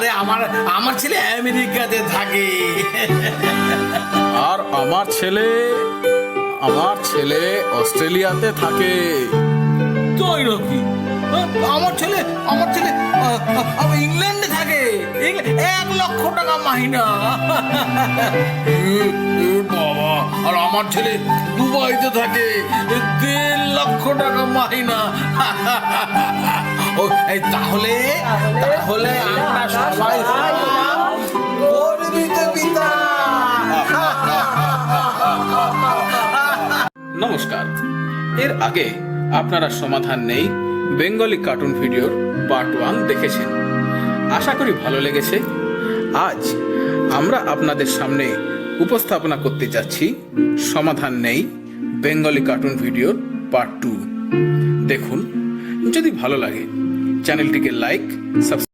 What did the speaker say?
আরে আমার আমার ছেলে আমেরিকাতে থাকে। আর আমার ছেলে অস্ট্রেলিয়াতে থাকে। তাই নাকি? আমার ছেলে আমার ইংল্যান্ডে থাকে। 1,00,000 টাকা মাহিনা। বাবা, আর আমার ছেলে দুবাইতে থাকে। 1.5 লক্ষ টাকা মাহিনা। তাহলে আমরা সবাই গর্বিত পিতা। নমস্কার। এর আগে আপনারা সমাধান নেই বেঙ্গলি কার্টুন ভিডিওর পার্ট 1 দেখেছেন। আশা করি ভালো লেগেছে। আজ আমরা আপনাদের সামনে উপস্থাপনা করতে যাচ্ছি সমাধান নেই বেঙ্গলি কার্টুন ভিডিওর পার্ট 2। দেখুন, যদি ভালো লাগে চ্যানেলটিকে লাইক, সাবস্ক্রাইব